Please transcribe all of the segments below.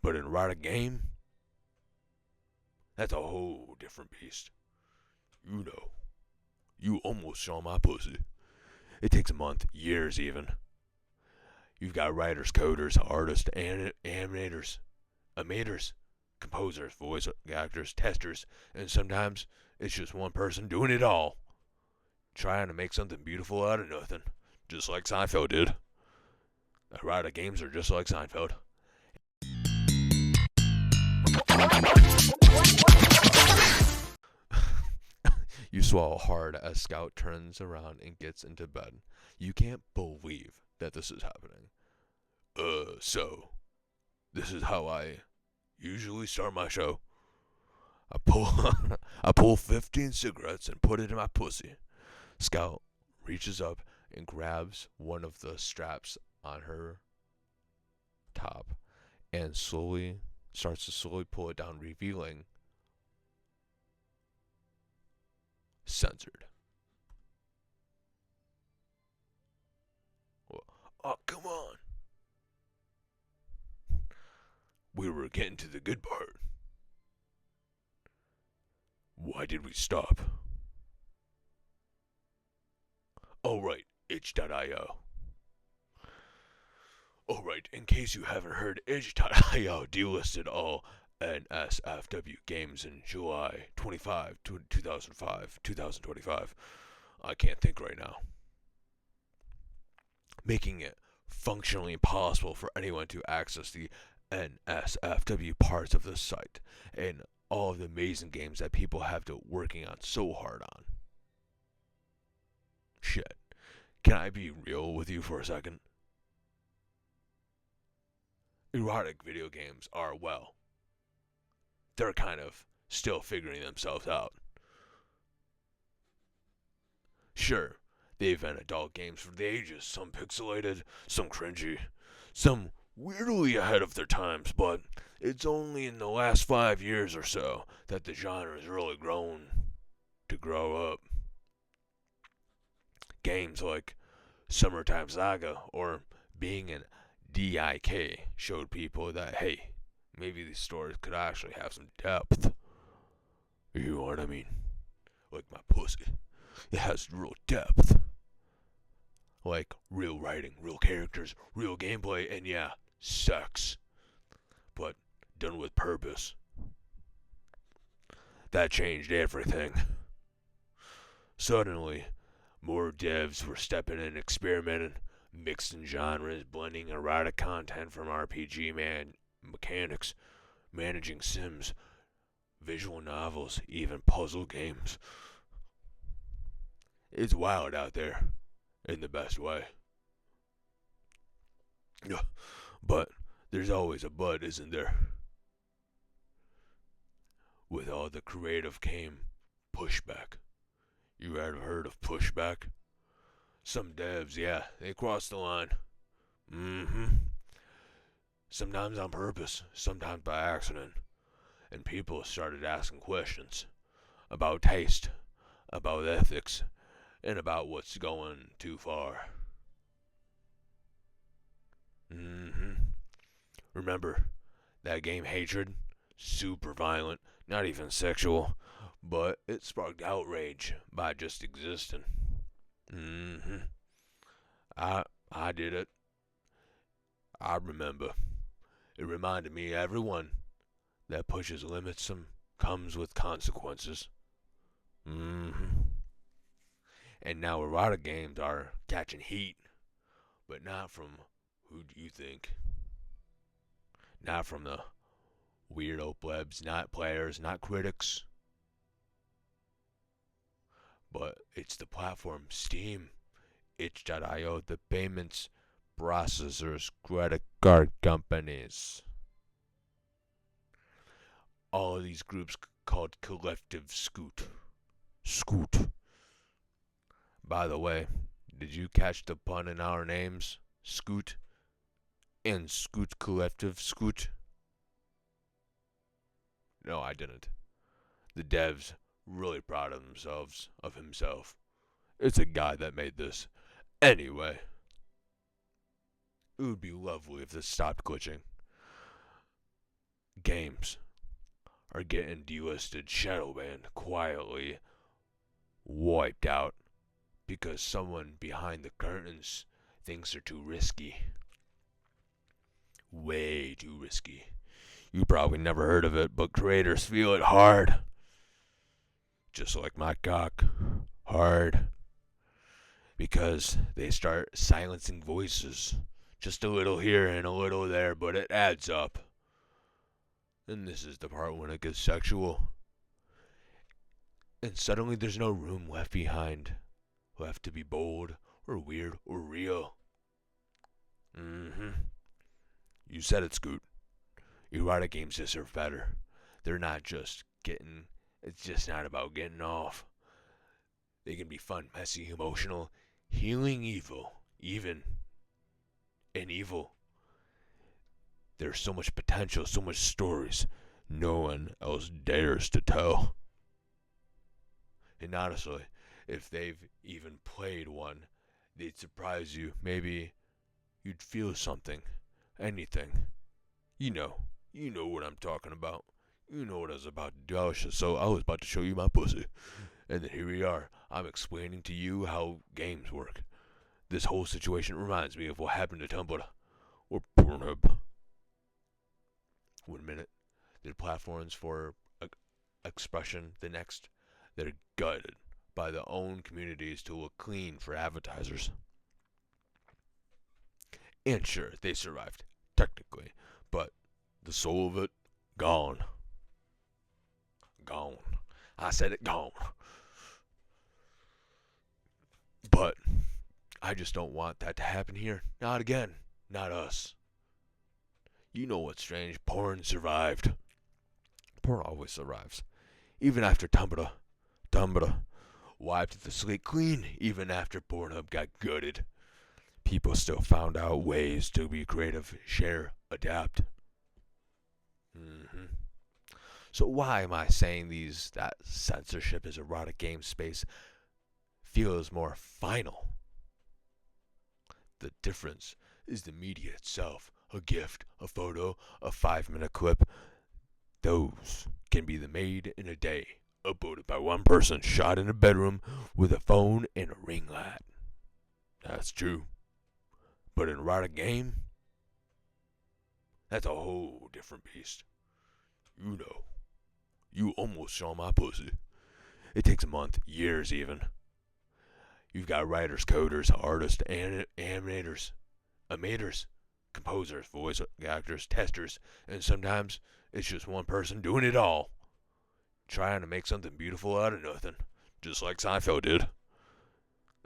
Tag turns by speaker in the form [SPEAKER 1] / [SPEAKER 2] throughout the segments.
[SPEAKER 1] But in write a game, that's a whole different beast. You know, you almost saw my pussy. It takes a month, years even. You've got writers, coders, artists, animators, animators, composers, voice actors, testers, and sometimes it's just one person doing it all, trying to make something beautiful out of nothing, just like Seinfeld did. A lot of games are just like Seinfeld. You swallow hard as Scout turns around and gets into bed. You can't believe that this is happening. So, this is how I usually start my show. I pull, I pull 15 cigarettes and put it in my pussy. Scout reaches up and grabs one of the straps on her top and starts to slowly pull it down, revealing censored. Oh, come on. We were getting to the good part. Why did we stop? Oh, right, itch.io. Alright, in case you haven't heard, itch.io delisted all NSFW games in July 25, 2025. I can't think right now. Making it functionally impossible for anyone to access the NSFW parts of the site and all of the amazing games that people have been working on so hard on. Shit. Can I be real with you for a second? Erotic video games are, well, they're kind of still figuring themselves out. Sure, they've been adult games for the ages, some pixelated, some cringy, some weirdly ahead of their times, but it's only in the last 5 years or so that the genre has really grown to grow up. Games like Summertime Saga or Being in DIK showed people that, hey, maybe these stories could actually have some depth. You know what I mean? Like my pussy. It has real depth. Like real writing, real characters, real gameplay, and yeah, sex. But done with purpose. That changed everything. Suddenly, more devs were stepping in, experimenting, mixing genres, blending erotic content from RPG mechanics, managing sims, visual novels, even puzzle games. It's wild out there, in the best way. But there's always a but, isn't there? With all the creative came pushback. You ever heard of pushback? Some devs, yeah, they cross the line. Sometimes on purpose, sometimes by accident. And people started asking questions about taste, about ethics, and about what's going too far. Remember that game Hatred? Super violent, not even sexual, but it sparked outrage by just existing. I did it. I remember. It reminded me everyone that pushes limits comes with consequences. And now erotic games are catching heat, but not from who do you think? Not from the weirdo plebs, not players, not critics. But it's the platform Steam, itch.io, the payments processors, credit card companies. All of these groups called Collective Scoot. Scoot. By the way, did you catch the pun in our names? Scoot and Scoot Collective Scoot? No, I didn't. The devs really proud of themselves, of himself. It's a guy that made this. Anyway, it would be lovely if this stopped glitching. games are getting delisted, shadow banned, quietly wiped out because someone behind the curtains thinks they're too risky. Way too risky. You probably never heard of it, but creators feel it hard. Just like my cock. Hard. Because they start silencing voices. Just a little here and a little there, but it adds up. And this is the part when it gets sexual. And suddenly there's no room left behind. Left to be bold, or weird, or real. You said it, Scoot. Erotic games deserve better. They're not just getting... It's just not about getting off. They can be fun, messy, emotional, healing, evil. Even in evil. There's so much potential, so much stories no one else dares to tell. And honestly, if they've even played one, they'd surprise you. Maybe you'd feel something. Anything. You know what I'm talking about. You know what I was about to do. I was about to show you my pussy. And then here we are. I'm explaining to you how games work. This whole situation reminds me of what happened to Tumblr. Or Pornhub. 1 minute, they're platforms for expression. The next, they're gutted by their own communities to look clean for advertisers. And sure, they survived, technically, but the soul of it, gone. Gone. I said it, gone. But I just don't want that to happen here. Not again. Not us. You know what's strange? Porn survived. Porn always survives. Even after Tumblr wiped the slate clean. Even after Pornhub got gutted. People still found out ways to be creative, share, adapt. So why am I saying that censorship is erotic game space feels more final? The difference is the media itself. A gift, a photo, a 5-minute clip. Those can be made in a day. Uploaded by one person, shot in a bedroom with a phone and a ring light. That's true. But in erotic game, that's a whole different beast. You know. You almost saw my pussy. It takes a month, years even. You've got writers, coders, artists, animators, composers, voice actors, testers, and sometimes it's just one person doing it all. Trying to make something beautiful out of nothing. Just like Seinfeld did.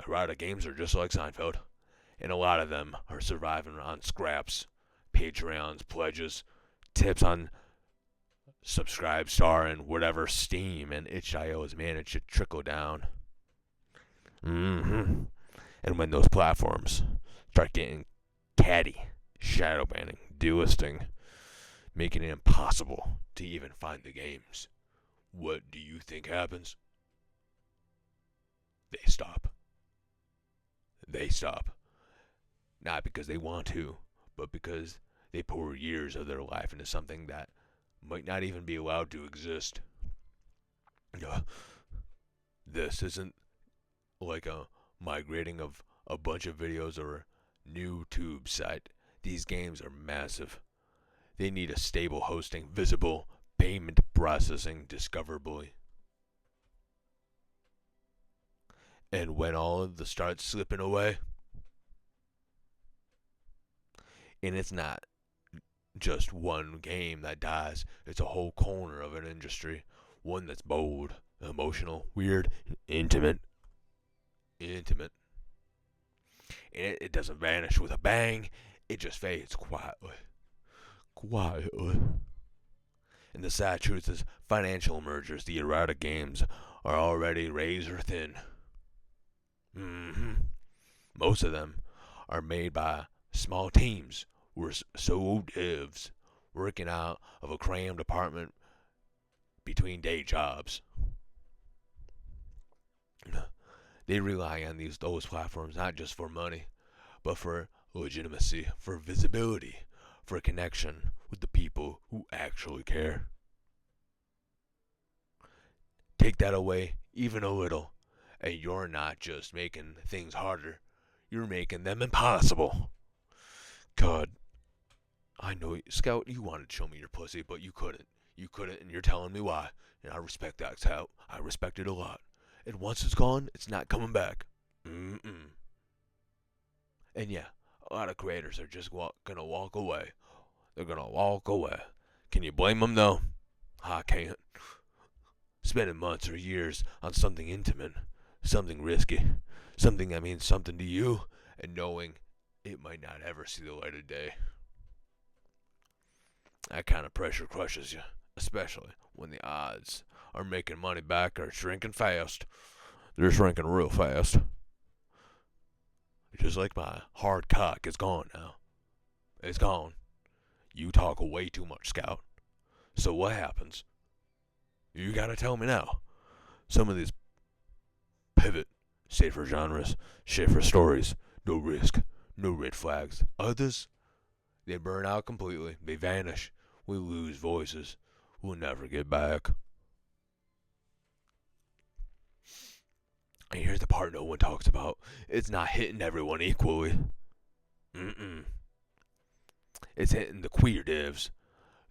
[SPEAKER 1] Erotic games are just like Seinfeld. And a lot of them are surviving on scraps, Patreons, pledges, tips on Subscribe, and whatever Steam and itch.io has managed to trickle down. And when those platforms start getting catty, shadow banning, delisting, making it impossible to even find the games, what do you think happens? They stop. They stop. Not because they want to, but because they pour years of their life into something that might not even be allowed to exist. This isn't like a migrating of a bunch of videos or a new tube site. These games are massive. They need a stable hosting, visible, payment processing, discoverably. And when all of the starts slipping away, and it's not just one game that dies, it's a whole corner of an industry. One that's bold, emotional, weird, and intimate. And it doesn't vanish with a bang, it just fades quietly. And the sad truth is, financial mergers, the erotic games, are already razor thin. Most of them are made by small teams who are solo devs working out of a crammed apartment between day jobs. They rely on those platforms not just for money, but for legitimacy, for visibility, for connection with the people who actually actually care. Take that away even a little, and you're not just making things harder, you're making them impossible. God, I know, Scout, you wanted to show me your pussy, but you couldn't. You couldn't, and you're telling me why. And I respect that, Scout. I respect it a lot. And once it's gone, it's not coming back. Mm-mm. And yeah, a lot of creators are just gonna walk away. They're gonna walk away. Can you blame them, though? I can't. Spending months or years on something intimate, something risky, something that means something to you, and knowing it might not ever see the light of day. That kind of pressure crushes you, especially when the odds are making money back are shrinking fast. They're shrinking real fast. Just like my hard cock is gone now. It's gone. You talk way too much, Scout. So what happens? You gotta tell me now. Some of these pivot, safer genres, safer stories, no risk, no red flags. Others, they burn out completely. They vanish. We lose voices. We'll never get back. And here's the part no one talks about. It's not hitting everyone equally. Mm-mm. It's hitting the queer devs,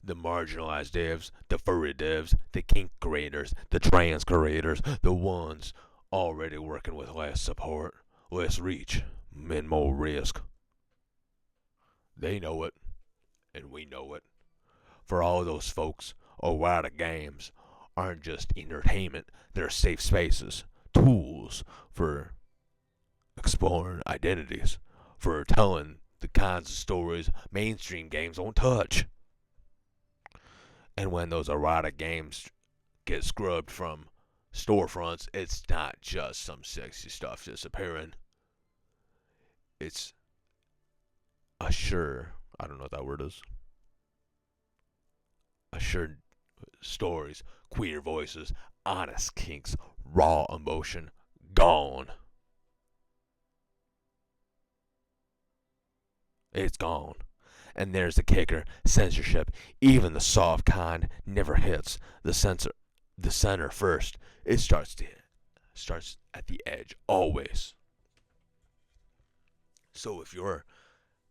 [SPEAKER 1] the marginalized devs, the furry devs, the kink creators, the trans creators, the ones already working with less support, less reach, and more risk. They know it, and we know it. For all those folks, erotic games aren't just entertainment, they're safe spaces, tools for exploring identities, for telling the kinds of stories mainstream games won't touch. And when those erotic games get scrubbed from storefronts, it's not just some sexy stuff disappearing. It's I don't know what that word is. Assured stories, queer voices, honest kinks, raw emotion, gone. It's gone. And there's the kicker, censorship. Even the soft kind never hits the center first. It starts at the edge always. So if you're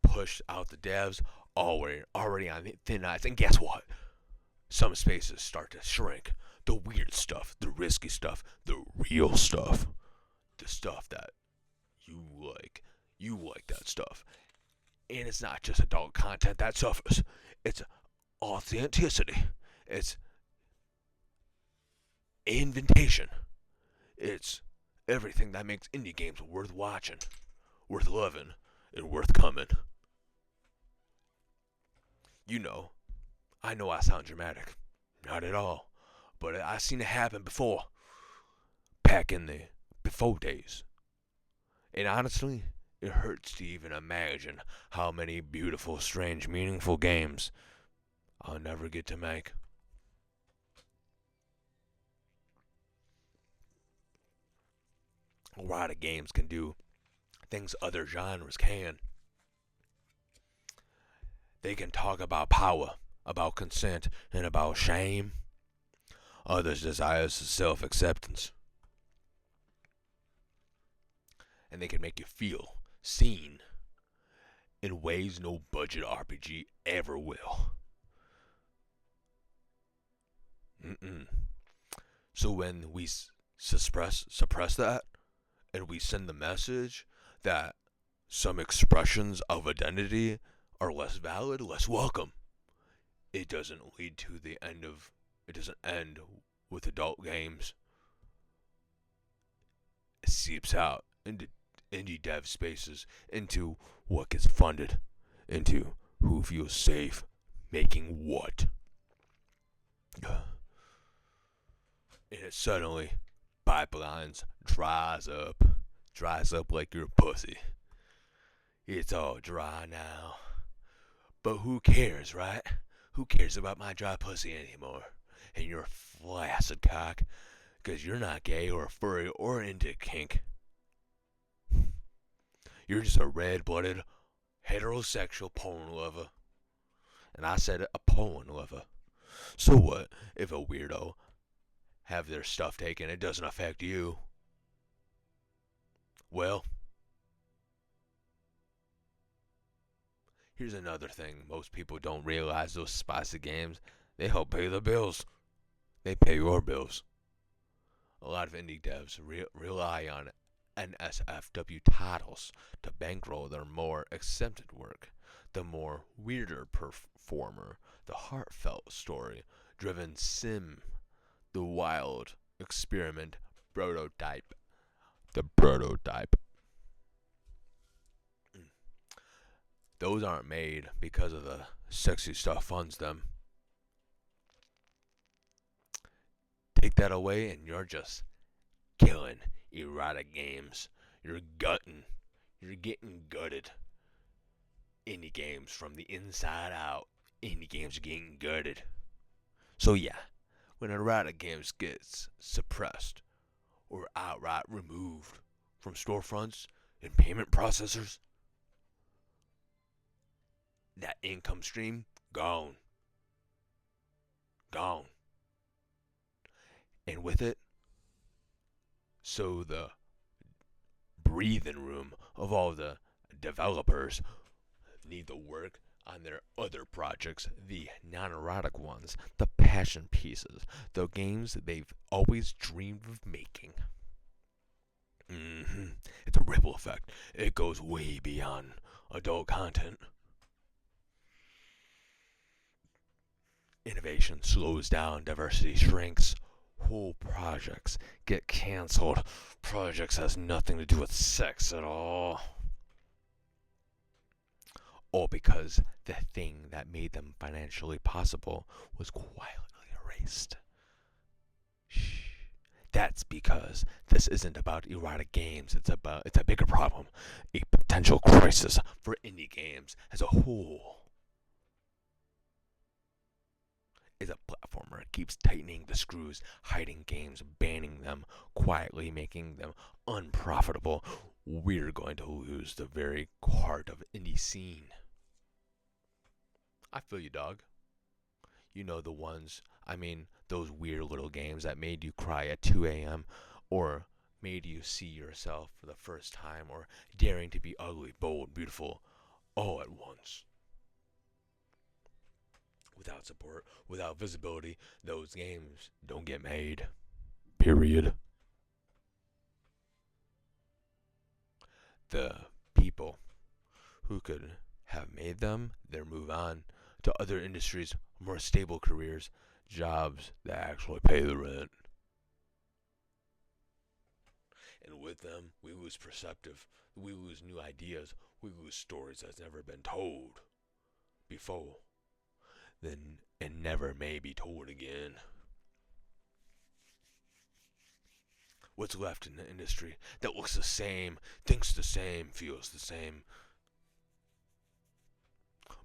[SPEAKER 1] pushed out the devs already on thin ice, and guess what? Some spaces start to shrink. The weird stuff, the risky stuff, the real stuff, the stuff that you like. You like that stuff. And it's not just adult content that suffers. It's authenticity. It's inventation. It's everything that makes indie games worth watching, worth loving, and worth coming. You know, I know I sound dramatic. Not at all. But I've seen it happen before. Back in the before days. And honestly, it hurts to even imagine how many beautiful, strange, meaningful games I'll never get to make. A lot of games can do things other genres can. They can talk about power, about consent, and about shame. Others desires self-acceptance. And they can make you feel seen in ways no budget RPG ever will. Mm-mm. So when we suppress that, and we send the message that some expressions of identity are less valid, less welcome, it doesn't lead to the end of. It doesn't end with adult games. It seeps out into indie dev spaces, into what gets funded, into who feels safe making what. And it suddenly pipelines dries up like your pussy. It's all dry now. But who cares, right? Who cares about my dry pussy anymore? And your flaccid cock, because you're not gay or furry or into kink. You're just a red-blooded heterosexual porn lover. And I said a porn lover. So what if a weirdo have their stuff taken? It doesn't affect you. Well, here's another thing most people don't realize: those spicy games, they help pay the bills. They pay your bills. A lot of indie devs rely on NSFW titles to bankroll their more accepted work. The more weirder performer, the heartfelt story driven sim, the wild experiment prototype. The prototype. Those aren't made because of the sexy stuff funds them. Take that away and you're just killing erotic games. You're gutting. You're getting gutted. Indie games from the inside out. Indie games are getting gutted. So yeah, when erotic games gets suppressed or outright removed from storefronts and payment processors, that income stream gone. Gone. And with it, so the breathing room of all the developers need to work on their other projects, the non-erotic ones, the passion pieces, the games that they've always dreamed of making. It's a ripple effect. It goes way beyond adult content. Innovation slows down, diversity shrinks, whole projects get canceled. Projects has nothing to do with sex at all. All because the thing that made them financially possible was quietly erased. Shh. That's because this isn't about erotic games. It's a bigger problem, a potential crisis for indie games as a whole. Is a platformer keeps tightening the screws, hiding games, banning them, quietly making them unprofitable, we're going to lose the very heart of indie scene. I feel you, dog. You know the ones, I mean, those weird little games that made you cry at 2 a.m. or made you see yourself for the first time or daring to be ugly, bold, beautiful, all at once. Without support, without visibility, those games don't get made. Period. The people who could have made them, they move on to other industries, more stable careers, jobs that actually pay the rent. And with them, we lose perspective, we lose new ideas, we lose stories that's never been told before, then and never may be told again. What's left in the industry that looks the same, thinks the same, feels the same?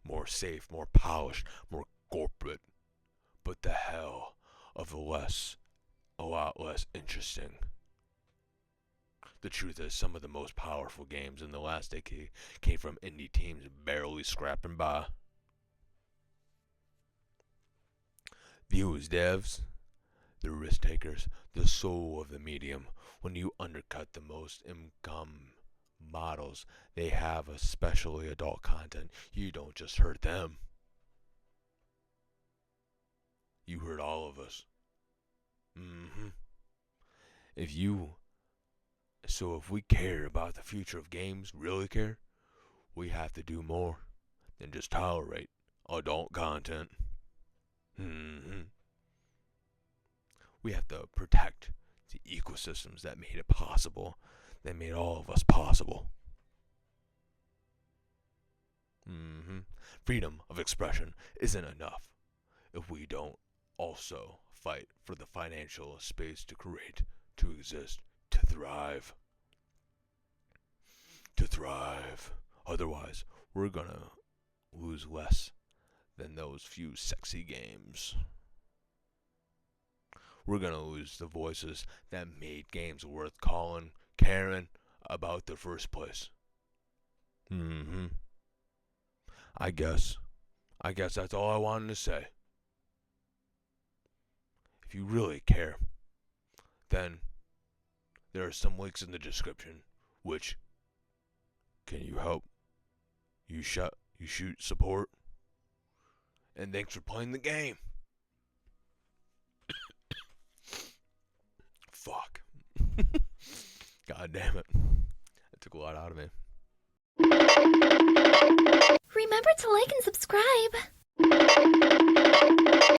[SPEAKER 1] More safe, more polished, more corporate, but the hell of a lot less interesting. The truth is, some of the most powerful games in the last decade came from indie teams barely scrapping by. Those devs, the risk takers, the soul of the medium, when you undercut the most income models they have, especially adult content, you don't just hurt them, you hurt all of us. Mm-hmm. If you So if we care about the future of games, really care, we have to do more than just tolerate adult content. Mm-hmm. We have to protect the ecosystems that made it possible, that made all of us possible. Mm-hmm. Freedom of expression isn't enough if we don't also fight for the financial space to create, to exist, to thrive. To thrive. Otherwise, we're gonna lose less than those few sexy games. We're gonna lose the voices that made games worth calling, caring about the first place. Mm-hmm. I guess. I guess that's all I wanted to say. if you really care, then there are some links in the description which can you help you shoot support. And thanks for playing the game. Fuck. God damn it. That took a lot out of me.
[SPEAKER 2] Remember to like and subscribe.